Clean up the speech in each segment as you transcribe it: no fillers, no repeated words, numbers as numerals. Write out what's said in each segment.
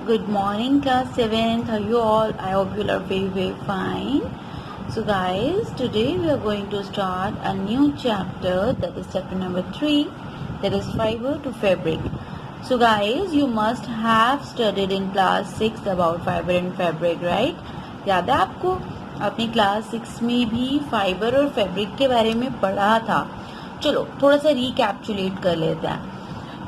Good morning, class 7th. How are you all? I hope you all are very fine. So guys, today we are going to start a new chapter, that is chapter number 3, that is fiber to fabric. So guys, you must have studied in class 6 about fiber and fabric, right? याद है आपको? आपने class 6 में भी fibre और fabric के बारे में पढ़ा था. चलो थोड़ा सा रिकैप्चुलेट कर लेते हैं.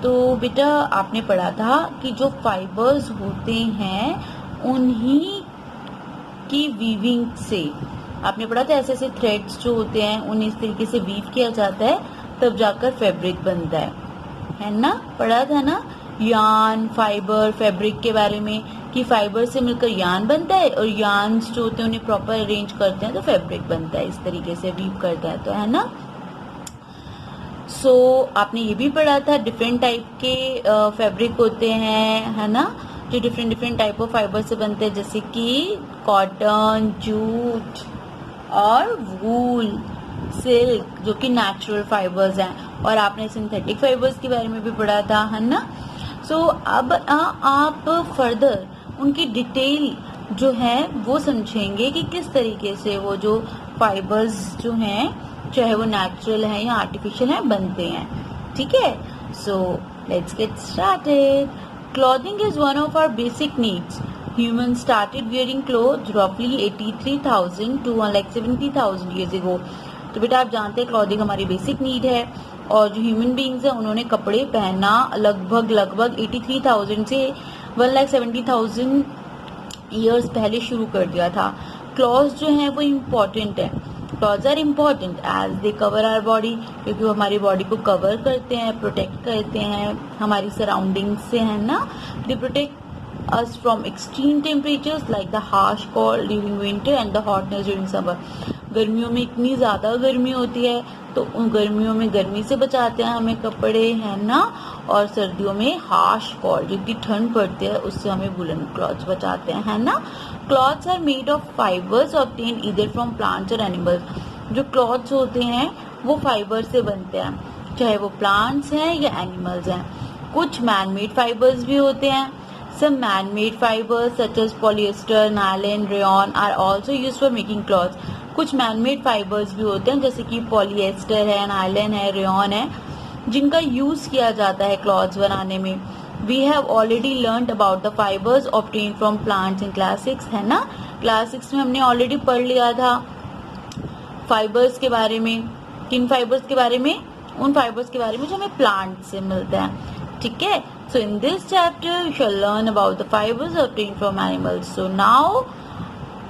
तो बेटा आपने पढ़ा था कि जो फाइबर्स होते हैं उन्हीं की वीविंग से, आपने पढ़ा था ऐसे ऐसे थ्रेड्स जो होते हैं उन्हें इस तरीके से वीव किया जाता है, तब जाकर फैब्रिक बनता है ना? पढ़ा था ना यान, फाइबर, फैब्रिक के बारे में कि फाइबर से मिलकर यान बनता है और यान जो होते हैं उन्हें प्रॉपर अरेंज करते हैं तो फैब्रिक बनता है, इस तरीके से वीव करता है, तो है ना? आपने ये भी पढ़ा था डिफरेंट टाइप के फैब्रिक होते हैं, है ना, जो डिफरेंट टाइप ऑफ फाइबर से बनते हैं, जैसे कि कॉटन, जूट और वूल, सिल्क, जो कि नेचुरल फाइबर्स हैं. और आपने सिंथेटिक फाइबर्स के बारे में भी पढ़ा था, है ना? अब आप फर्दर उनकी डिटेल जो है वो समझेंगे कि किस तरीके से वो जो फाइबर्स जो हैं, चाहे वो नेचुरल है या आर्टिफिशियल है, बनते हैं. ठीक है, so let's get started. Clothing is one of our basic needs. Humans started wearing clothes roughly 83,000 to 1,70,000 years ago. तो बेटा आप जानते हैं क्लॉथिंग हमारी बेसिक नीड है, और जो ह्यूमन बींग्स हैं उन्होंने कपड़े पहनना लगभग 83,000 से 1,70,000 ईयर्स पहले शुरू कर दिया था. क्लॉथ्स जो हैं वो इम्पॉर्टेंट है. Clothes are important as they cover our body, क्योंकि वो हमारी बॉडी को कवर करते हैं, प्रोटेक्ट करते हैं हमारी सराउंडिंग्स से, है ना? They protect us from extreme temperatures like the harsh cold during winter and the hotness during summer. गर्मियों में इतनी ज़्यादा गर्मी होती है तो उन गर्मियों में गर्मी से बचाते हैं हमें कपड़े, है ना? और सर्दियों में हार्श कोल्ड, जितनी ठंड पड़ती है उससे हमें वुलन क्लॉथ्स बचाते हैं, है ना? Clothes are made of fibres obtained either from plants or animals. जो क्लॉथ्स होते हैं वो फाइबर से बनते हैं, चाहे वो प्लांट्स हैं या एनिमल्स हैं. कुछ मैन मेड फाइबर्स भी होते हैं. Some man-made fibers such as polyester, nylon, rayon are also used for making clothes. कुछ man-made fibers भी होते हैं जैसे कि polyester है, nylon है, rayon है, जिनका यूज किया जाता है क्लॉथ्स बनाने में. We have already learned about the fibers obtained from plants in class 6, है ना? क्लास 6 में हमने ऑलरेडी पढ़ लिया था फाइबर्स के बारे में. किन फाइबर्स के बारे में? उन फाइबर्स के बारे में जो हमें प्लांट से मिलते हैं. ठीक है, so in this chapter you shall learn about the fibers obtained from animals. So now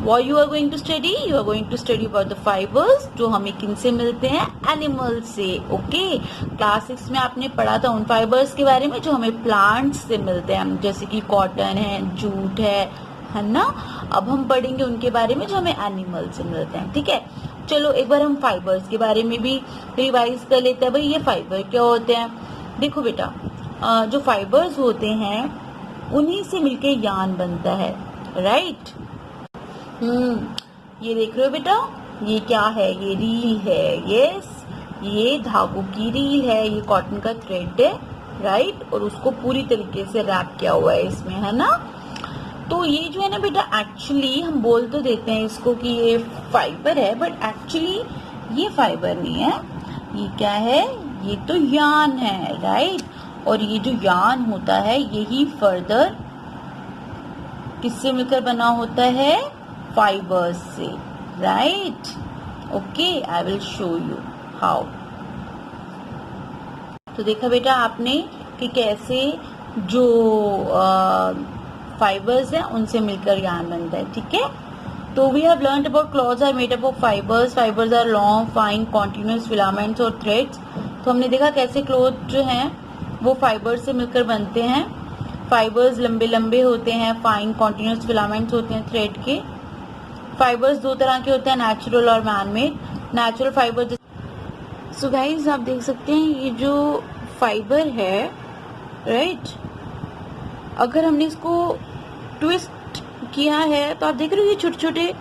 what you are going to study? You are going to study about the fibers जो हमें किन से मिलते हैं? एनिमल्स से. ओके, क्लास 6 में आपने पढ़ा था उन फाइबर्स के बारे में जो हमें प्लांट्स से मिलते हैं, जैसे कि कॉटन है, जूट है ना? अब हम पढ़ेंगे उनके बारे में जो हमें एनिमल से मिलते हैं. ठीक है, चलो एक बार हम फाइबर्स के बारे में भी रिवाइज कर लेते हैं. भाई ये फाइबर क्या होते हैं? देखो बेटा, जो फाइबर्स होते हैं उन्हीं से मिलके यान बनता है, राइट? ये देख रहे हो बेटा, ये क्या है? ये रील है. यस, ये धागों की रील है, ये कॉटन का थ्रेड है, राइट? और उसको पूरी तरीके से रैप किया हुआ है इसमें, है ना? तो ये जो है ना बेटा, एक्चुअली हम बोल तो देते हैं इसको कि ये फाइबर है, बट एक्चुअली ये फाइबर नहीं है. ये क्या है? ये तो यान है, राइट? और ये जो यान होता है यही फर्दर किससे मिलकर बना होता है? फाइबर्स से, right? Okay, I will show you how. तो देखा बेटा आपने कि कैसे जो फाइबर्स हैं उनसे मिलकर यान बनता है. ठीक है, तो we have learned about clothes are made up of fibres. Fibres are long, fine, continuous filaments और थ्रेड्स. तो हमने देखा कैसे क्लॉथ जो हैं वो फाइबर से मिलकर बनते हैं. फाइबर्स लंबे लंबे होते हैं, फाइन कॉन्टिन्यूअस फिलामेंट्स होते हैं थ्रेड के. फाइबर्स दो तरह के होते हैं, नेचुरल और man made. Natural fibre, so guys आप देख सकते हैं ये जो फाइबर है, राइट, अगर हमने इसको ट्विस्ट किया है तो आप देख रहे हो ये छोटे छोटे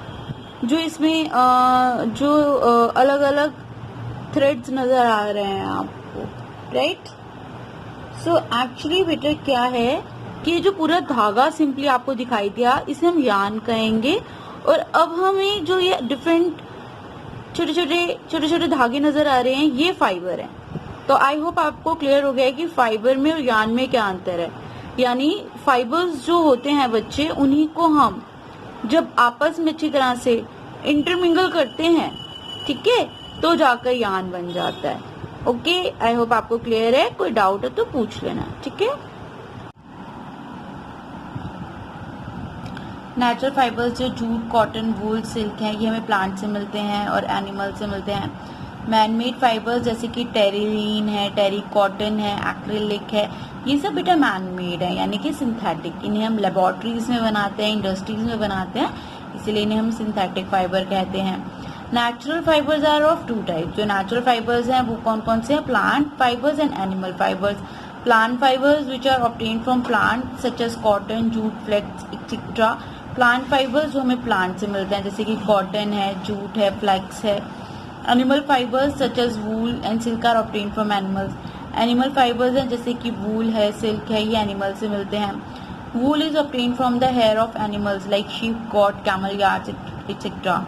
जो इसमें जो अलग अलग थ्रेड्स नजर आ रहे हैं आपको, राइट? सो एक्चुअली बेटा क्या है, कि ये जो पूरा धागा सिंपली आपको दिखाई दिया इसे हम यार्न कहेंगे। और अब हमें जो ये डिफरेंट छोटे छोटे धागे नजर आ रहे हैं ये फाइबर है। तो आई होप आपको क्लियर हो गया है कि फाइबर में और यार्न में क्या अंतर है। यानी फाइबर्स जो होते हैं बच्चे, उन्हीं को हम जब आपस में अच्छी तरह से इंटरमिंगल करते हैं, ठीक है, तो जाकर यार्न बन जाता है। ओके, आई होप आपको क्लियर है। कोई डाउट है तो पूछ लेना, ठीक है। नेचुरल फाइबर्स जो जूट, कॉटन, वूल, सिल्क हैं, ये हमें प्लांट से मिलते हैं और एनिमल से मिलते हैं। मैनमेड फाइबर्स जैसे कि टेरिलीन है, टेरी कॉटन है, एक्रिलिक है, ये सब बेटा मैनमेड है, यानी कि सिंथेटिक। इन्हें हम लेबोरेटरीज में बनाते हैं, इंडस्ट्रीज में बनाते हैं, इसीलिए इन्हें हम सिंथेटिक फाइबर कहते हैं। Natural fibres are of 2 type. जो नेचुरल फाइबर्स हैं वो कौन कौन से हैं? Plant fibres and animal fibres. Plant fibres which are obtained from plant such as cotton, jute, flax etcetera. Plant fibres जो हमें प्लांट से मिलते हैं जैसे कि कॉटन है, जूट है, फ्लेक्स है। Animal fibres such as wool and silk are obtained from animals. Animal fibres हैं जैसे कि वूल है, सिल्क है, ये एनिमल से मिलते हैं। Wool is obtained from the hair of animals like sheep, goat, camel, यार्ड एक्सेट्रा।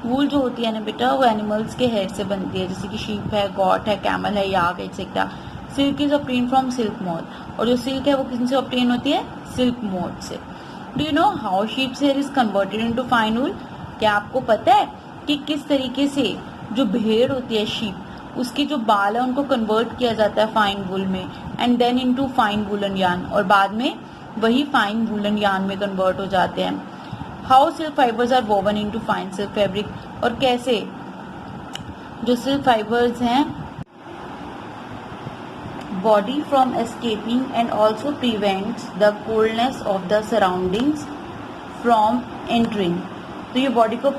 वूल जो होती है ना बेटा वो एनिमल्स के हेयर से बनती है, जैसे कि शीप है, गॉट है, कैमल है, yak etcetera. Silk is obtained from silk moth, और जो सिल्क है वो किससे ऑब्टेन होती है? सिल्क मोथ से। Do you know how sheep's hair is converted into fine wool? क्या आपको पता है कि किस तरीके से जो भेड़ होती है, शीप, उसके जो बाल है उनको कन्वर्ट किया जाता है फाइन वूल में, and then into fine woollen yarn, और बाद में वही फाइन वूलन यार्न में कन्वर्ट हो जाते हैं। How silk fibres are woven into fine silk fabric, और कैसे जो सिल्क फाइबर्स हैं body from escaping and also prevents the coldness of the surroundings from entering। तो ये बॉडी को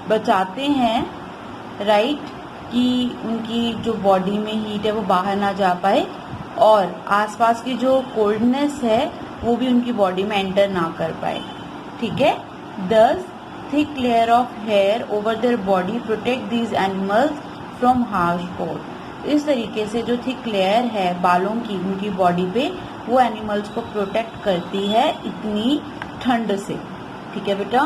बचाते हैं, राइट, कि उनकी जो बॉडी में हीट है वो बाहर ना जा पाए, और आसपास की जो कोल्डनेस है वो भी उनकी बॉडी में एंटर ना कर पाए, ठीक है। Thus, thick layer of hair over their body protect these animals from harsh cold। इस तरीके से जो थिक लेयर है बालों की उनकी बॉडी पे, वो एनिमल्स को प्रोटेक्ट करती है इतनी ठंड से, ठीक है बेटा।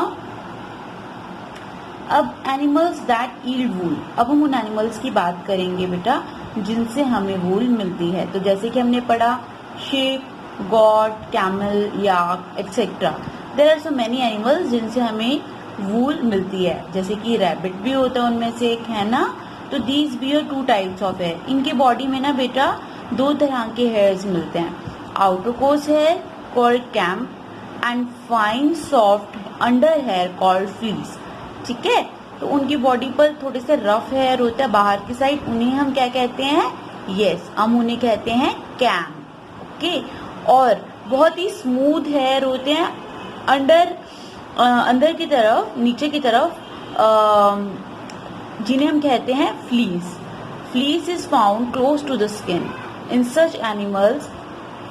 अब एनिमल्स दैट ईल्ड वूल, अब हम उन एनिमल्स की बात करेंगे बेटा जिनसे हमें वूल मिलती है। तो जैसे कि हमने पढ़ा sheep, goat, camel, yak etcetera. There are so many animals जिनसे हमें वूल मिलती है, जैसे कि रैबिट भी होता है उनमें से एक, है ना। तो these bear 2 types of hair. इनके बॉडी में ना बेटा 2 तरह के हेयर्स मिलते हैं। Outer coarse hair called kemp and fine soft under hair called fleece, ठीक है। तो उनकी बॉडी पर थोड़े से रफ हेयर होता है बाहर की साइड, उन्हें हम क्या कहते हैं? यस, हम उन्हें कहते हैं कैम, ओके। और बहुत ही स्मूथ हेयर होते हैं अंदर की तरफ, नीचे की तरफ, जिन्हें हम कहते हैं fleece. Fleece is found close to the skin. In such animals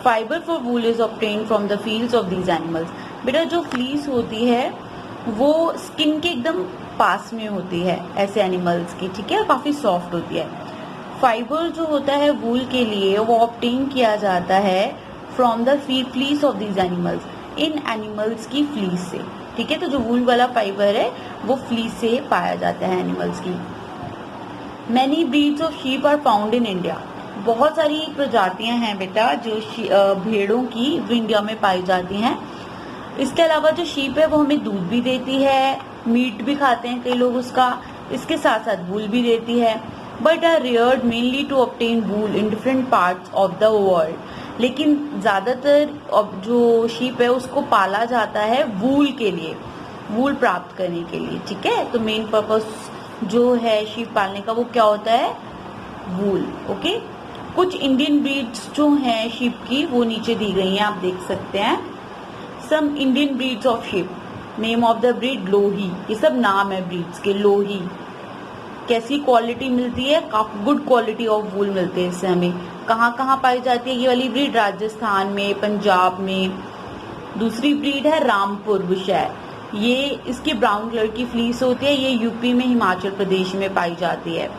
fibre for wool is obtained from the fields of these animals. बेटा जो फ्लीस होती है वो स्किन के एकदम पास में होती है ऐसे एनिमल्स की, ठीक है, काफी सॉफ्ट होती है। फाइबर जो होता है वूल के लिए वो ऑब्टेन किया जाता है from the fleece of these animals, in animals की फ्लीस से, ठीक है। तो जो वूल वाला फाइबर है वो फ्लीस से पाया जाता है एनिमल्स की। Many breeds of sheep are found in India. बहुत सारी प्रजातियां हैं बेटा जो भेड़ों की जो इंडिया में पाई जाती हैं। इसके अलावा जो शीप है वो हमें दूध भी देती है, मीट भी खाते हैं कई लोग उसका, इसके साथ साथ वूल भी देती है। But are reared mainly to obtain wool in different parts of the world. लेकिन ज्यादातर जो शीप है उसको पाला जाता है वूल के लिए, वूल प्राप्त करने के लिए, ठीक है। तो मेन पर्पस जो है शीप पालने का वो क्या होता है? वूल, ओके। कुछ इंडियन ब्रीड्स जो हैं शीप की वो नीचे दी गई हैं, आप देख सकते हैं। Some Indian breeds of sheep, name of the breed Lohi, ये सब नाम है ब्रीड्स के। लोही कैसी क्वालिटी मिलती है? काफी गुड क्वालिटी ऑफ वूल मिलते हैं इससे हमें। कहाँ कहाँ पाई जाती है ये वाली ब्रीड? राजस्थान में, पंजाब में। दूसरी ब्रीड है रामपुर बुशैर, ये इसकी ब्राउन कलर की फ्लीस होती है, ये यूपी में, हिमाचल प्रदेश में पाई जाती है।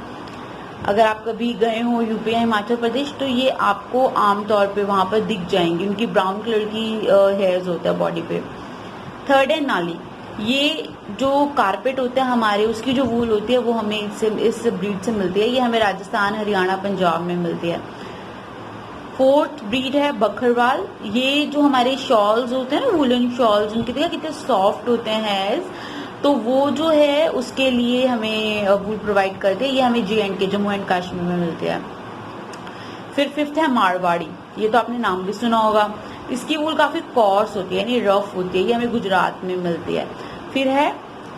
अगर आप कभी गए हो यूपी या हिमाचल प्रदेश तो ये आपको आमतौर पे वहां पर दिख जाएंगी, उनकी ब्राउन कलर की हेयर्स होता है बॉडी पे। थर्ड है नाली, ये जो कारपेट होता है हमारे, उसकी जो वूल होती है वो हमें इस ब्रीड से मिलती है, ये हमें राजस्थान, हरियाणा, पंजाब में मिलती है। फोर्थ ब्रीड है बकरवाल, ये जो हमारे शॉल्स होते हैं ना, वुलन शॉल्स, उनके देखा कितने सॉफ्ट होते हैं हेयर्स, तो वो जो है उसके लिए हमें वूल प्रोवाइड करते हैं, ये हमें JNK, जम्मू एंड कश्मीर में मिलते हैं। फिर फिफ्थ है मारवाड़ी, ये तो आपने नाम भी सुना होगा, इसकी वूल काफी कॉर्स होती है, यानी रफ होती है, ये हमें गुजरात में मिलती है। फिर है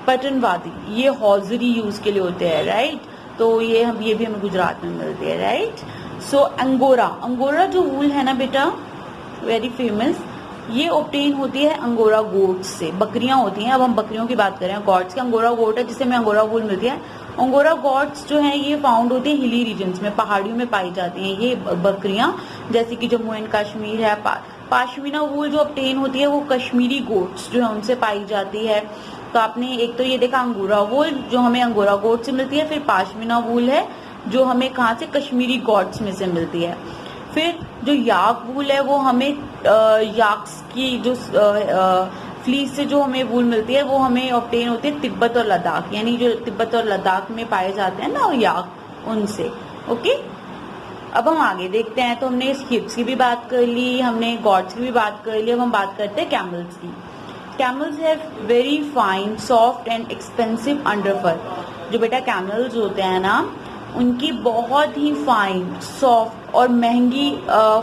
पटनवादी, ये हॉजरी यूज के लिए होते हैं, राइट, तो ये भी हमें गुजरात में मिलती है, राइट। सो अंगोरा जो वूल है ना बेटा, वेरी फेमस, ये ऑब्टेन होती है अंगोरा गोट से, बकरियां होती हैं, अब हम बकरियों की बात करें, गॉट्स की अंगोरा गोट है जिससे हमें अंगोरा वूल मिलती है। अंगोरा गॉट्स जो है ये फाउंड होती है हिली रीजन्स में, पहाड़ियों में पाई जाती हैं ये बकरियां, जैसे कि जम्मू एंड कश्मीर है। पाशमीना वूल जो ऑब्टेन होती है वो कश्मीरी गोट्स जो है उनसे पाई जाती है। तो आपने एक तो ये देखा अंगोरा वूल जो हमें अंगोरा गोट से मिलती है, फिर पाशमीना वूल है जो हमें कहाँ से, कश्मीरी गॉट्स में से मिलती है। फिर जो याक वूल है वो हमें याक्स की जो फ्लीस से जो हमें वूल मिलती है वो हमें ऑब्टेन होती है तिब्बत और लद्दाख, यानी जो तिब्बत और लद्दाख में पाए जाते हैं ना याक, उनसे। ओके, अब हम आगे देखते हैं। तो हमने हिप्स की भी बात कर ली, हमने गॉड्स की भी बात कर ली, अब हम बात करते हैं कैमल्स की। Camels have very fine, soft and expensive underfur. जो बेटा कैमल्स होते हैं ना, उनकी बहुत ही फाइन, सॉफ्ट और महंगी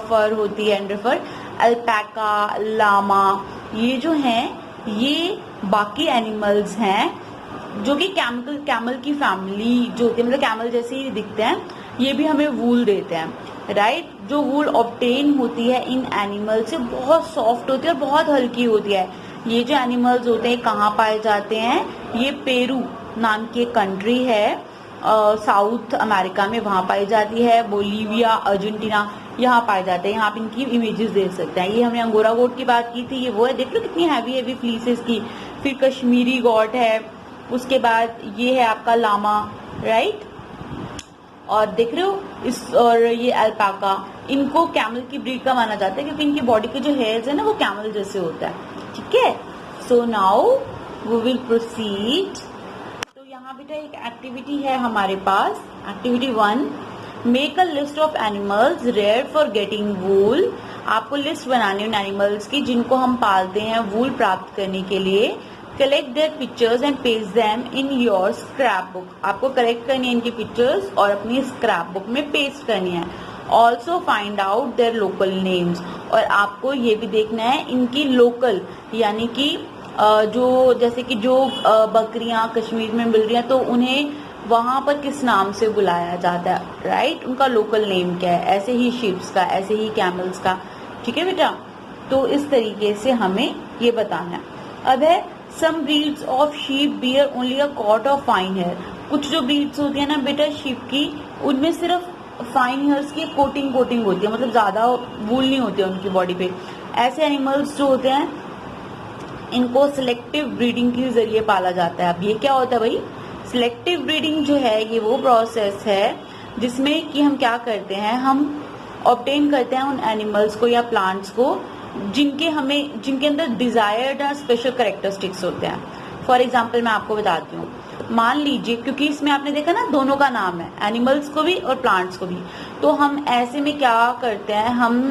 फर होती है, अंडरफर। अल्पैका, लामा, ये जो हैं ये बाकी एनिमल्स हैं जो कि कैमल की फैमिली जो होती है, मतलब कैमल जैसे ही दिखते हैं, ये भी हमें वूल देते हैं, राइट। जो वूल ऑब्टेन होती है इन एनिमल से बहुत सॉफ्ट होती है और बहुत हल्की होती है। ये जो एनिमल्स होते हैं कहाँ पाए जाते हैं, ये पेरू नाम की एक कंट्री है साउथ अमेरिका में, वहां पाई जाती है। बोलीविया, अर्जेंटीना, यहाँ पाए जाते हैं। यहाँ आप इनकी इमेजेस देख सकते हैं। ये हमने अंगोरा गोट की बात की थी, ये वो है, देख लो कितनी हैवी फ्लीसेस की। फिर कश्मीरी गोट है, उसके बाद ये है आपका लामा, राइट, और देख रहे हो और ये अल्पाका, इनको कैमल की ब्रीड का माना जाता है क्योंकि इनकी बॉडी के जो हेयर्स है ना वो कैमल जैसे होता है, ठीक है। So now we will proceed. यहाँ बेटा एक एक्टिविटी है हमारे पास, activity 1, make a list of animals rare for getting wool. आपको लिस्ट बनानी है उन एनिमल्स की जिनको हम पालते हैं वूल प्राप्त करने के लिए। Collect their pictures and paste them in your scrap book. आपको कलेक्ट करनी है इनकी पिक्चर्स और अपनी स्क्रैप बुक में पेस्ट करनी है। Also find out their local names, और आपको ये भी देखना है इनकी लोकल, यानी कि जो जैसे कि जो बकरियां कश्मीर में मिल रही हैं तो उन्हें वहां पर किस नाम से बुलाया जाता है, राइट, उनका लोकल नेम क्या है। ऐसे ही शिप्स का, ऐसे ही कैमल्स का, ठीक है बेटा। तो इस तरीके से हमें ये बताना है। अब है some breeds of sheep bear only a coat of fine hair. कुछ जो ब्रीड्स होती है ना बेटा शीप की, उनमें सिर्फ फाइन हेयर्स की कोटिंग होती है, मतलब ज्यादा वूल नहीं होती है उनकी बॉडी पे। ऐसे एनिमल्स जो होते हैं इनको सिलेक्टिव ब्रीडिंग के जरिए पाला जाता है। अब ये क्या होता है भाई, सिलेक्टिव ब्रीडिंग जो है ये वो प्रोसेस है जिसमें कि हम क्या करते हैं, हम ऑब्टेन करते हैं उन एनिमल्स को या प्लांट्स को जिनके अंदर डिजायर्ड और स्पेशल कैरेक्टरिस्टिक्स होते हैं। फॉर एग्जाम्पल मैं आपको बताती हूँ, मान लीजिए, क्योंकि इसमें आपने देखा ना दोनों का नाम है, एनिमल्स को भी और प्लांट्स को भी, तो हम ऐसे में क्या करते हैं, हम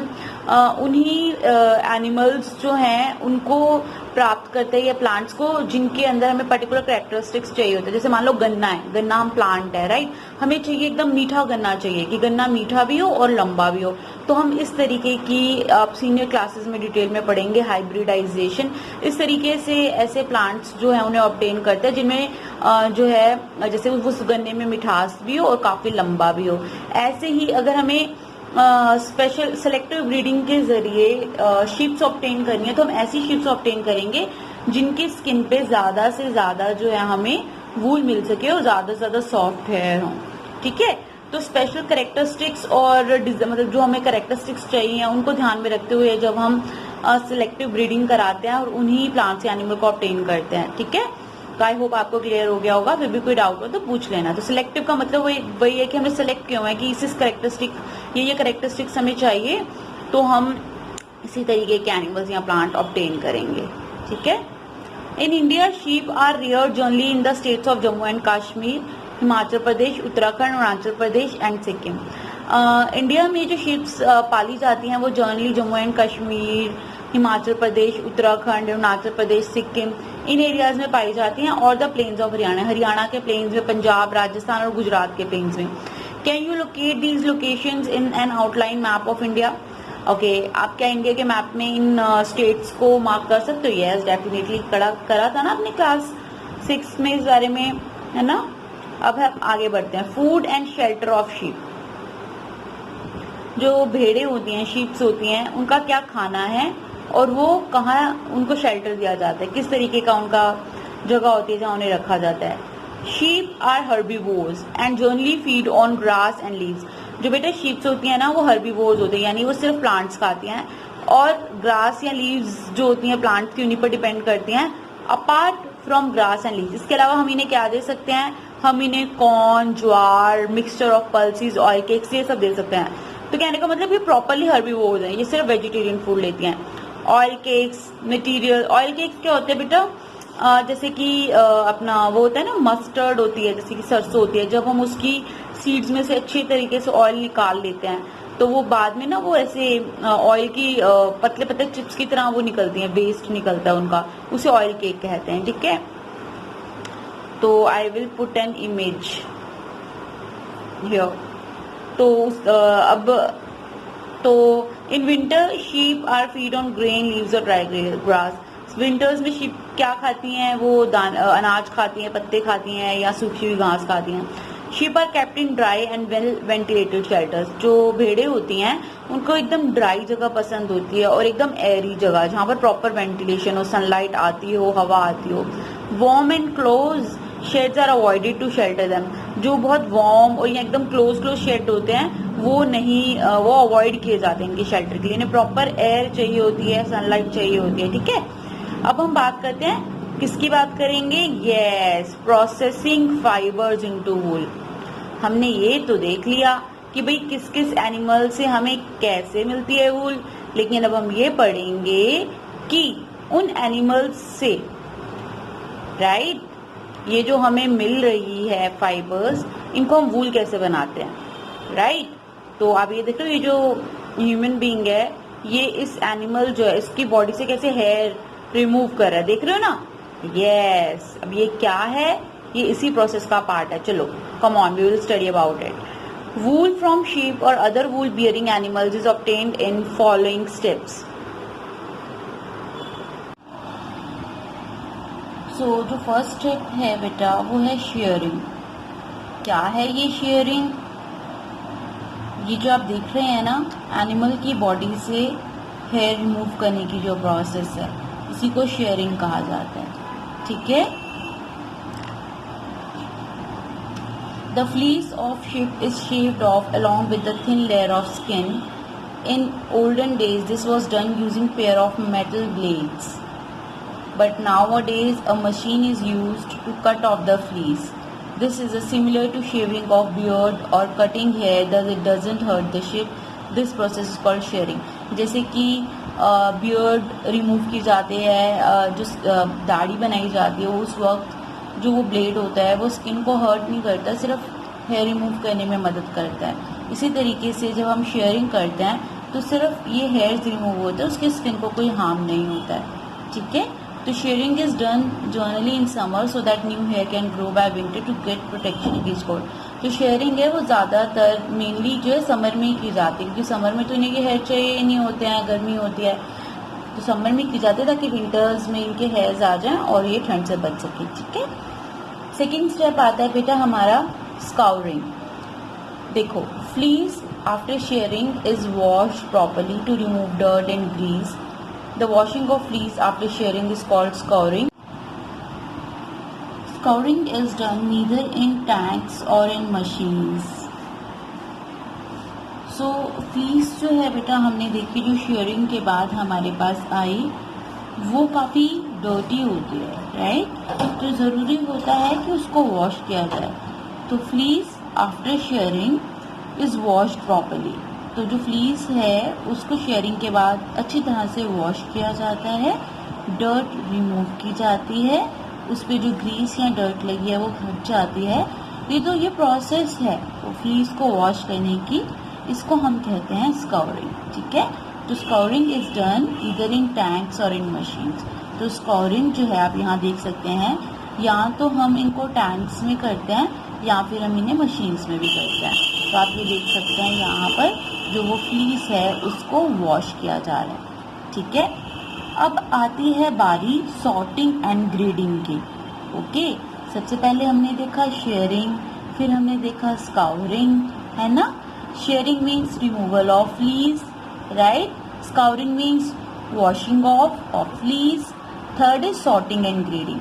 उन्हीं एनिमल्स जो हैं उनको प्राप्त करते हैं या प्लांट्स को जिनके अंदर हमें पर्टिकुलर कैरेक्टरिस्टिक्स चाहिए होते हैं। जैसे मान लो गन्ना है, गन्ना हम प्लांट है, राइट, हमें चाहिए एकदम मीठा गन्ना चाहिए कि गन्ना मीठा भी हो और लंबा भी हो। तो हम इस तरीके की, आप सीनियर क्लासेस में डिटेल में पढ़ेंगे, हाइब्रिडाइजेशन, इस तरीके से ऐसे प्लांट्स जो है उन्हें ऑब्टेन करते हैं जिनमें जो है जैसे उस गन्ने में मिठास भी हो और काफी लंबा भी हो। ऐसे ही अगर हमें स्पेशल सेलेक्टिव ब्रीडिंग के जरिए शीप्स ऑब्टेन करनी है तो हम ऐसी शीप्स ऑब्टेन करेंगे जिनकी स्किन पे ज्यादा से ज्यादा जो है हमें वूल मिल सके और ज्यादा से ज्यादा सॉफ्ट हेयर हो, ठीक है। तो स्पेशल कैरेक्टरिस्टिक्स और मतलब जो हमें कैरेक्टरिस्टिक्स चाहिए उनको ध्यान में रखते हुए जब हम सिलेक्टिव ब्रीडिंग कराते हैं और उन्हीं प्लांट्स या एनिमल को ऑब्टेन करते हैं, ठीक है। आई होप आपको क्लियर हो गया होगा। फिर भी कोई डाउट हो तो पूछ लेना। तो सिलेक्टिव का मतलब वही है कि हमने सेलेक्ट क्यों है कि इस करेक्टरिस्टिक ये करेक्टरिस्टिक्स हमें चाहिए, तो हम इसी तरीके के एनिमल्स या प्लांट ऑब्टेन करेंगे। ठीक है। In India sheep are reared generally in the states of Jammu and Kashmir, Himachal Pradesh, Uttarakhand, Arunachal Pradesh and Sikkim. India में जो शीप्स पाली जाती हैं वो जनरली जम्मू एंड कश्मीर, हिमाचल प्रदेश, उत्तराखंड, अरुणाचल प्रदेश, सिक्किम इन एरियाज में पाई जाती हैं, और the plains of Haryana, Haryana के प्लेन्स में, पंजाब, राजस्थान और गुजरात के प्लेन्स में। Can you locate these locations in an outline map of India? Okay, आप क्या इंडिया के मैप में इन स्टेट्स को मार्क कर सकते हो? यस, डेफिनेटली करा था ना अपने क्लास 6 में इस बारे में, है ना। अब हम आगे बढ़ते हैं। Food and shelter of sheep. जो भेड़े होती हैं, शीप्स होती हैं, उनका क्या खाना है और वो कहाँ उनको शेल्टर दिया जाता है, किस तरीके का उनका जगह होती है जहाँ उन्हें रखा जाता है। Sheep are herbivores and generally feed on grass and leaves. जो बेटा शीप्स होती हैं ना वो हर्बीवोर्स होते हैं, यानी वो सिर्फ प्लांट्स खाती हैं, और ग्रास या लीव्स जो होती हैं प्लांट्स की उन्हीं पर डिपेंड करती हैं, apart from grass and leaves. इसके अलावा हम इन्हें क्या दे सकते हैं? हम इन्हें corn, jowar, mixture of pulses, oil cakes, ये सब दे सकते हैं। तो कहने का मतलब ये प्रॉपरली हर्बीवोर्स हैं, ये सिर्फ वेजिटेरियन फूड लेती हैं। Oil cakes material, oil cakes क्या होते हैं बेटा? जैसे कि अपना वो होता है ना, मस्टर्ड होती है, जैसे कि सरसों होती है, जब हम उसकी सीड्स में से अच्छे तरीके से ऑयल निकाल लेते हैं तो वो बाद में ना वो ऐसे ऑयल की पतले पतले चिप्स की तरह वो निकलती हैं, वेस्ट निकलता है उनका, उसे ऑयल केक कहते हैं। ठीक है। तो I will put an image here. तो in winter sheep are fed on grain, leaves और ड्राई ग्रास। विंटर्स में शीप क्या खाती हैं? वो अनाज खाती हैं, पत्ते खाती हैं या सूखी हुई घास खाती हैं। Sheep are kept in dry and well ventilated shelters. जो भेड़े होती हैं उनको एकदम ड्राई जगह पसंद होती है और एकदम एयरी जगह जहाँ पर प्रॉपर वेंटिलेशन हो, सनलाइट आती हो, हवा आती हो। Warm and close sheds are avoided to shelter them. जो बहुत वार्म और एकदम क्लोज शेड होते हैं वो नहीं, वो अवॉइड किए जाते हैं इनके शेल्टर के लिए। इन्हें प्रॉपर एयर चाहिए होती है, सनलाइट चाहिए होती है। ठीक है। अब हम बात करते हैं, किसकी बात करेंगे? यस, प्रोसेसिंग फाइबर्स इनटू वूल। हमने ये तो देख लिया कि भाई किस किस एनिमल से हमें कैसे मिलती है वूल, लेकिन अब हम ये पढ़ेंगे कि उन एनिमल्स से, राइट, ये जो हमें मिल रही है फाइबर्स, इनको हम वूल कैसे बनाते हैं, राइट। तो आप ये देख रहे हो, ये जो ह्यूमन बीइंग है ये इस एनिमल जो है इसकी बॉडी से कैसे हेयर रिमूव कर रहा है, देख रहे हो ना। यस, अब ये क्या है? ये इसी प्रोसेस का पार्ट है। चलो come on, we will study about it. Wool from sheep और other wool bearing animals is obtained in following steps. So जो फर्स्ट स्टेप है बेटा वो है शेयरिंग। क्या है ये शेयरिंग? ये जो आप देख रहे हैं ना, एनिमल की बॉडी से हेयर रिमूव करने की जो प्रोसेस है, इसी को शेयरिंग कहा जाता है। ठीक है। The fleece of sheep is shaved off along with the thin layer of skin. In olden days, this was done using pair of metal blades. But nowadays, a machine is used to cut off the fleece. This is similar to shaving of beard or cutting hair, thus it doesn't hurt the sheep. This process is called shearing. जैसे कि beard remove की जाती है, जो दाढ़ी बनाई जाती है, उस वक्त जो वो ब्लेड होता है वो स्किन को हर्ट नहीं करता, सिर्फ हेयर रिमूव करने में मदद करता है। इसी तरीके से जब हम शेयरिंग करते हैं तो सिर्फ ये हेयर्स रिमूव होते हैं, उसके स्किन को कोई हार्म नहीं होता है। ठीक है। तो shearing is done generally in summer so that new hair can grow by winter to get protection against cold. जो शेयरिंग है वो ज़्यादातर मेनली जो है समर में ही की जाती है, क्योंकि समर में तो इन्हें हेयर चाहिए नहीं होते हैं, गर्मी होती है, तो समर में की जाती है ताकि विंटर्स में इनके हेयर्स आ जाएं और ये ठंड से बच सके। ठीक है। सेकेंड स्टेप आता है बेटा हमारा स्काउरिंग। देखो, fleece after shearing is washed properly to remove dirt and grease. The washing of fleece after shearing is called scouring. Scouring is done neither in tanks और इन मशीन्स। सो फ्लीस जो है बेटा हमने देखी जो sharing के बाद हमारे पास आई, वो काफ़ी डर्टी होती है, राइट। तो ज़रूरी होता है कि उसको वॉश किया जाए। तो fleece after sharing is washed properly. तो जो फ्लीस है उसको शेयरिंग के बाद अच्छी तरह से वॉश किया जाता है, डर्ट रिमूव की जाती है, उस पर जो ग्रीस या डर्ट लगी है वो हट जाती है। ये प्रोसेस है तो फ्लीस को वॉश करने की, इसको हम कहते हैं स्काउरिंग, ठीक है। तो स्काउरिंग इज डन इधर इन टैंक्स और इन मशीन्स। तो स्काउरिंग जो है आप यहाँ देख सकते हैं, या तो हम इनको टैंक्स में करते हैं या फिर हम इन्हें मशीन्स में भी करते हैं। तो आप ये देख सकते हैं यहाँ पर जो वो फ्लीस है उसको वॉश किया जा रहा है, ठीक है। अब आती है बारी सॉर्टिंग एंड ग्रेडिंग की। ओके, सबसे पहले हमने देखा शेयरिंग, फिर हमने देखा स्काउरिंग, है ना। Shearing means removal of fleece, right. Scouring means washing of fleece. Third is sorting and grading.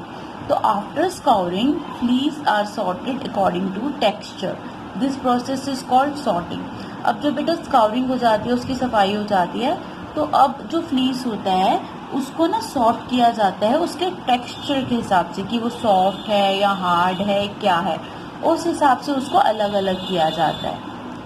तो after scouring fleece are sorted according to texture. This process is called sorting. अब जो बेटा scouring हो जाती है, उसकी सफाई हो जाती है, तो अब जो फ्लीस होता है उसको ना सॉर्ट किया जाता है उसके टेक्सचर के हिसाब से कि वो सॉफ्ट है या हार्ड है, क्या है, उस हिसाब से उसको अलग अलग किया जाता है,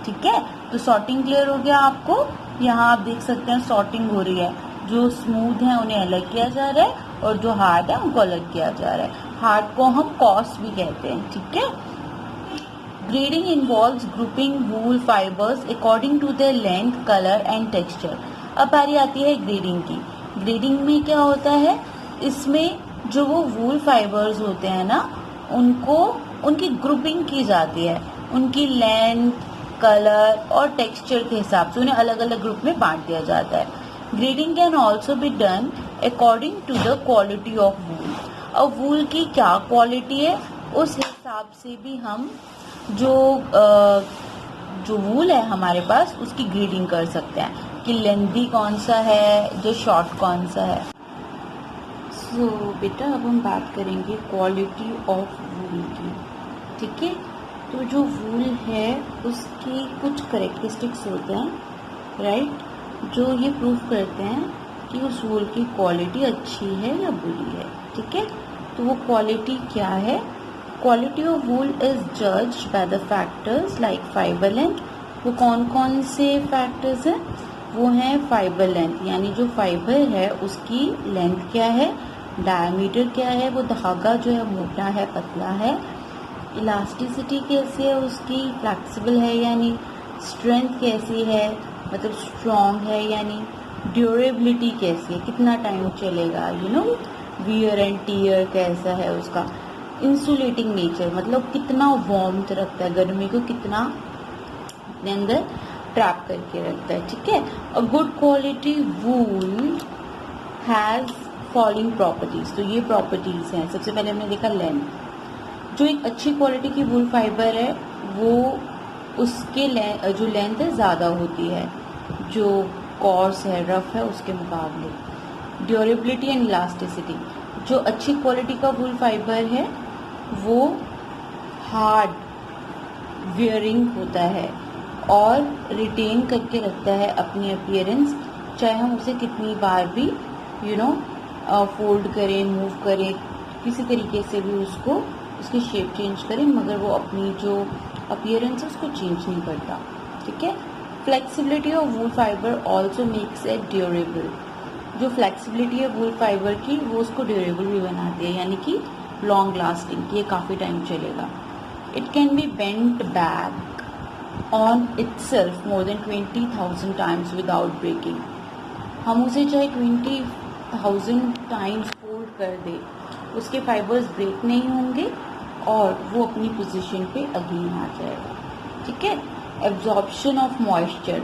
ठीक है। तो सॉर्टिंग क्लियर हो गया आपको। यहाँ आप देख सकते हैं सॉर्टिंग हो रही है, जो स्मूथ है उन्हें अलग किया जा रहा है और जो हार्ड है उनको अलग किया जा रहा है। हार्ड को हम कॉस भी कहते हैं, ठीक है। Grading involves grouping wool fibers according to their length, color and texture. अब बारी आती है ग्रेडिंग की। ग्रेडिंग में क्या होता है, इसमें जो वो वूल फाइबर्स होते हैं ना, उनको उनकी ग्रुपिंग की जाती है, उनकी लेंथ, कलर और टेक्सचर के हिसाब से उन्हें अलग अलग ग्रुप में बांट दिया जाता है। Grading can also be done according to the quality of wool. अब वूल की क्या क्वालिटी है उस हिसाब से भी हम जो वूल है हमारे पास उसकी ग्रेडिंग कर सकते हैं कि लेंथी कौन सा है, जो शॉर्ट कौन सा है। सो बेटा अब हम बात करेंगे क्वालिटी ऑफ वूल की, ठीक है। तो जो वूल है उसकी कुछ करेक्टरिस्टिक्स होते हैं, राइट, जो ये प्रूव करते हैं कि उस वूल की क्वालिटी अच्छी है या बुरी है, ठीक है। तो वो क्वालिटी क्या है? Quality of wool is judged by the factors like fibre length. वो कौन कौन से फैक्टर्स हैं? वो हैं फाइबर लेंथ, यानी जो फाइबर है उसकी लेंथ क्या है, डायमीटर क्या है, वो धागा जो है मोटा है पतला है, इलास्टिसिटी कैसी है उसकी, फ्लेक्सिबल है यानी, स्ट्रेंथ कैसी है मतलब स्ट्रॉन्ग है यानी, ड्यूरेबिलिटी कैसी है, कितना टाइम चलेगा, वियर एंड टीयर कैसा है उसका, इंसुलेटिंग नेचर मतलब कितना वार्मथ रखता है, गर्मी को कितना अपने अंदर ट्रैप करके रखता है, ठीक है। A good quality wool has following properties. तो ये प्रॉपर्टीज हैं। सबसे पहले हमने देखा लेंथ। जो एक अच्छी क्वालिटी की वूल फाइबर है वो उसके जो लेंथ है ज़्यादा होती है जो कॉर्स है, रफ है उसके मुकाबले। Durability and elasticity. जो अच्छी क्वालिटी का वूल फाइबर है वो हार्ड वियरिंग होता है और रिटेन करके रखता है अपनी अपीयरेंस, चाहे हम उसे कितनी बार भी फोल्ड करें, मूव करें, किसी तरीके से भी उसको उसकी शेप चेंज करें, मगर वो अपनी जो अपीयरेंस है उसको चेंज नहीं करता, ठीक है। Flexibility of wool fibre also makes it durable. जो फ्लेक्सिबिलिटी है वूल फाइबर की वो उसको ड्यूरेबल भी बनाती है, यानी कि लॉन्ग लास्टिंग, ये काफ़ी टाइम चलेगा। It can be bent back on itself more than 20,000 times without breaking. हम उसे चाहे 20,000 टाइम्स फोल्ड कर दे, उसके फाइबर्स ब्रेक नहीं होंगे और वो अपनी पोजीशन पे अगेन आ जाएगा, ठीक है। Absorption of moisture.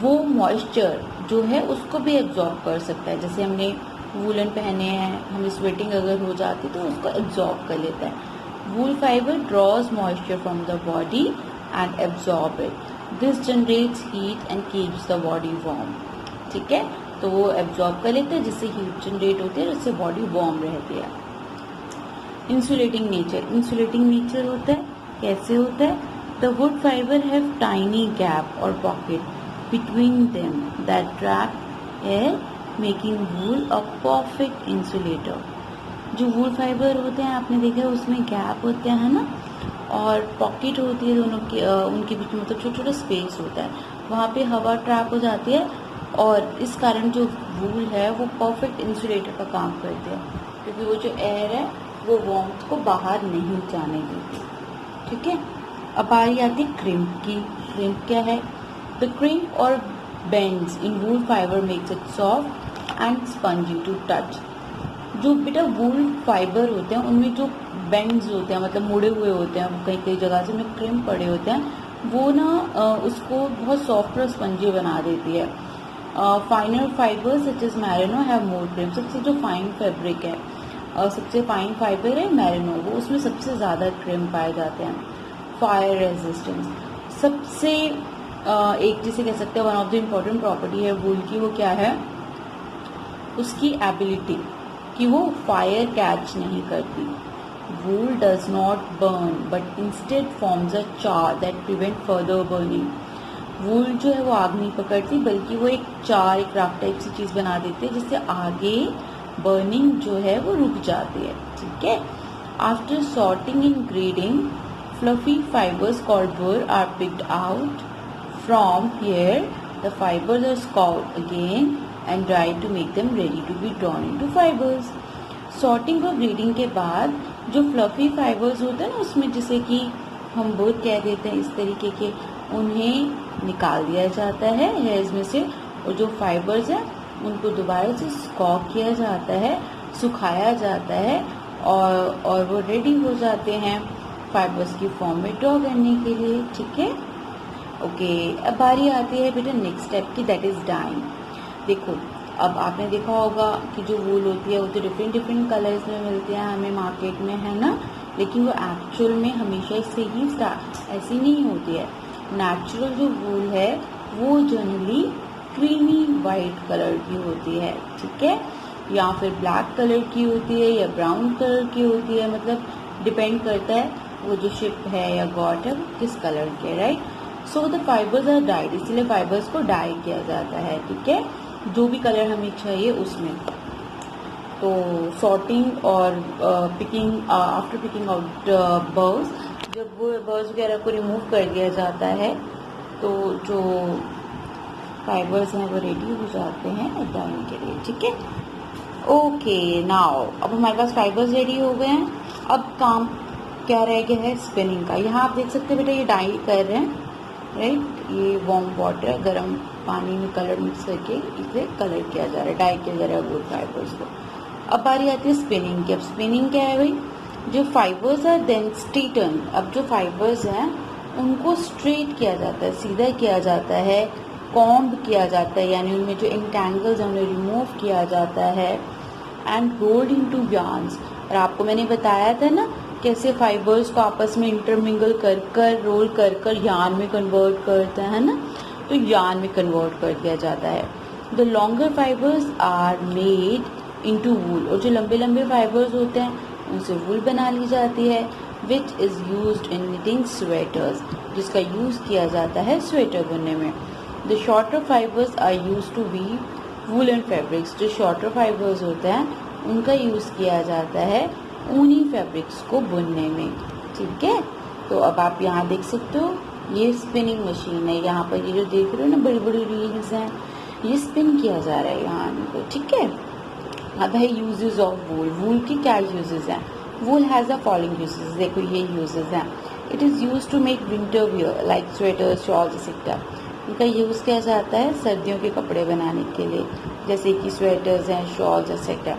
वो मॉइस्चर जो है उसको भी एब्जॉर्ब कर सकता है। जैसे हमने वूलन पहने हैं, हमें स्वेटिंग अगर हो जाती तो उसको एब्जॉर्ब कर लेता है। Wool fibre draws moisture from the body and absorb it. This generates heat and keeps the body warm, ठीक है। तो वो एब्जॉर्ब कर लेते हैं जिससे हीट जनरेट होती है और उससे बॉडी वार्म रहती है। Insulating nature. इंसुलेटिंग नेचर होता है, कैसे होता है? The wool fibre have tiny gap और pocket between them that trap air making wool a perfect insulator. जो वूल फाइबर होते हैं आपने देखा है उसमें गैप होते हैं ना, और पॉकेट होती है दोनों के उनके बीच में, मतलब छोटा छोटा स्पेस होता है, वहाँ पे हवा ट्रैप हो जाती है और इस कारण जो वूल है वो परफेक्ट इंसुलेटर का काम करते हैं, क्योंकि वो जो एयर है वो वार्मथ को बाहर नहीं जाने देती। ठीक है, अब बारी आती है क्रिम्प की। क्रिम्प क्या है? द क्रिम्प और bends in wool fibre makes it soft and spongy to touch. जो बेटा वूल फाइबर होते हैं उनमें जो बेंड्स होते हैं, मतलब मुड़े हुए होते हैं, कई कई जगह से उनमें क्रिम्प पड़े होते हैं, वो ना उसको बहुत सॉफ्ट और स्पंजी बना देती है। Finer fibres such as merino have more crimp. सबसे जो फाइन फैब्रिक है, सबसे फाइन फाइबर है मैरिनो, वो उसमें सबसे ज़्यादा क्रिम्प पाए जाते हैं। फायर रेजिस्टेंस सबसे एक जिसे कह सकते हैं one of the important property है वूल की, वो क्या है? उसकी एबिलिटी कि वो फायर कैच नहीं करती। Wool does not burn but instead forms a char that prevent further burning. Wool जो है वो आग नहीं पकड़ती, बल्कि वो एक चार, एक राख टाइप सी चीज़ बना देती है जिससे आगे बर्निंग जो है वो रुक जाती है। ठीक है, after sorting and grading fluffy fibers called burr are picked out. From here, the fibers are scoured again and dried to make them ready to be drawn into fibers. Sorting और grading के बाद जो fluffy fibers होते हैं ना, उसमें जिसे कि हम burr कह देते हैं इस तरीके के, उन्हें निकाल दिया जाता है hairs में से, और जो fibers हैं उनको दोबारा से स्कॉक किया जाता है, सुखाया जाता है, और वो रेडी हो जाते हैं फाइबर्स की फॉर्म में ड्रॉ करने के लिए। ठीक है, ओके। अब बारी आती है बेटा नेक्स्ट स्टेप की, दैट इज डाइंग। देखो, अब आपने देखा होगा कि जो वूल होती है वो तो डिफरेंट डिफरेंट कलर्स में मिलते हैं हमें मार्केट में, है ना, लेकिन वो एक्चुअल में हमेशा इससे ही ऐसी नहीं होती है। नेचुरल जो वूल है वो जनरली क्रीमी वाइट कलर की होती है। ठीक है, या फिर ब्लैक कलर की होती है या ब्राउन कलर की होती है, मतलब डिपेंड करता है वो जो शिप है या गॉट है वो किस कलर के, right. So the fibres are dyed, इसलिए फाइबर्स को डाई किया जाता है। ठीक है, जो भी कलर हमें चाहिए उसमें। तो सॉर्टिंग और picking, after picking out birds, जब वो बर्ड्स वगैरह को रिमूव कर दिया जाता है तो जो फाइबर्स हैं वो रेडी हो जाते हैं डाइंग के लिए। ठीक है, ओके। नाउ अब हमारे पास फाइबर्स रेडी हो गए हैं, अब काम क्या रह गया है? स्पिनिंग का। यहाँ आप देख सकते हैं बेटा ये डाई कर रहे हैं, राइट। ये वार्म वाटर, गर्म पानी में कलर मिक्स करके इसे कलर किया जा रहा है, डाई किया जा रहा है वुड फाइबर्स को। अब बारी आती है स्पिनिंग की। अब स्पिनिंग क्या है भाई? जो फाइबर्स है देन स्ट्रेटन, अब जो फाइबर्स हैं उनको स्ट्रेट किया जाता है, सीधा किया जाता है, कॉम्ब किया जाता है, यानी उनमें जो इंटेंगल्स हैं उन्हें रिमूव किया जाता है, एंड रोल्ड इनटू यार्न्स। और आपको मैंने बताया था ना कैसे फाइबर्स को आपस में इंटरमिंगल कर कर रोल कर कर यार्न में कन्वर्ट करते हैं ना, तो यार्न में कन्वर्ट कर दिया जाता है। The longer fibres are made into wool, और जो लंबे लंबे फाइबर्स होते हैं उनसे वूल बना ली जाती है, which is used in knitting sweaters, जिसका यूज़ किया जाता है स्वेटर बुनने में। The shorter fibres are use to weave woollen fabrics, जो शॉर्टर फाइबर्स होते हैं उनका यूज़ किया जाता है ऊनी फैब्रिक्स को बुनने में। ठीक है, तो अब आप यहाँ देख सकते हो ये स्पिनिंग मशीन है, यहाँ पर ये जो देख रहे हो ना बड़ी बड़ी रील्स हैं, ये स्पिन किया जा रहा है यहाँ इनको। ठीक है, अब है यूजेस ऑफ वूल। वूल की क्या यूजेस हैं? Wool has a following uses, देखो ये यूजेस हैं। It is use to make winter wear like sweaters, shawls etcetera. इनका यूज़ किया जाता है सर्दियों के कपड़े बनाने के लिए, जैसे कि स्वेटर्स हैं, शॉल्स एक्सेट्रा।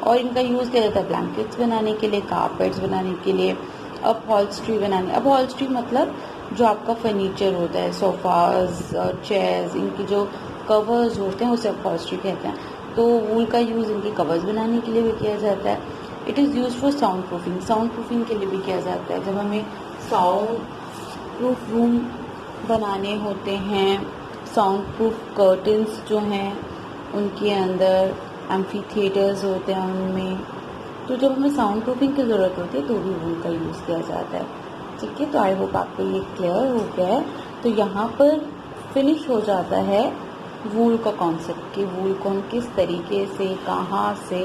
और इनका यूज़ किया जाता है ब्लैंकेट्स बनाने के लिए, कारपेट्स बनाने के लिए, अपहॉल्स्ट्री बनाने। अपहॉल्स्ट्री मतलब जो आपका फर्नीचर होता है, सोफ़ाज और चेयर्स, इनकी जो कवर्स होते हैं उसे अपहॉल्स्ट्री कहते हैं। तो वूल का यूज़ इनके कवर्स बनाने के लिए भी किया जाता है। It is use for sound proofing, sound proofing के लिए भी किया जाता है। जब हमें साउंड प्रूफ रूम बनाने होते हैं, साउंड प्रूफ कर्टन्स जो हैं उनके अंदर, एम्फी थिएटर्स होते हैं उनमें, तो जब हमें साउंड प्रूफिंग की ज़रूरत होती है तो भी वूल का यूज़ किया जाता है। ठीक है, तो आई होप आपको ये क्लियर हो गया है। तो यहाँ पर फिनिश हो जाता है वूल का कॉन्सेप्ट कि वूल को हम किस तरीके से कहाँ से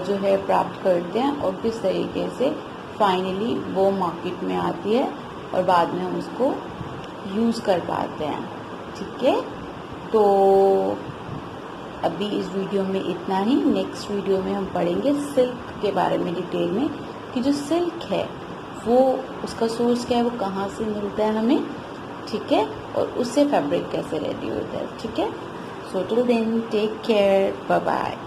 जो है प्राप्त करते हैं और किस तरीके से फाइनली वो मार्केट में आती है और बाद में हम उसको यूज़ कर पाते हैं। ठीक है, तो अभी इस वीडियो में इतना ही। नेक्स्ट वीडियो में हम पढ़ेंगे सिल्क के बारे में डिटेल में कि जो सिल्क है वो उसका सोर्स क्या है, वो कहाँ से मिलता है हमें। ठीक है, और उससे फैब्रिक कैसे रेडी होता है। ठीक है, so till then take care, bye bye.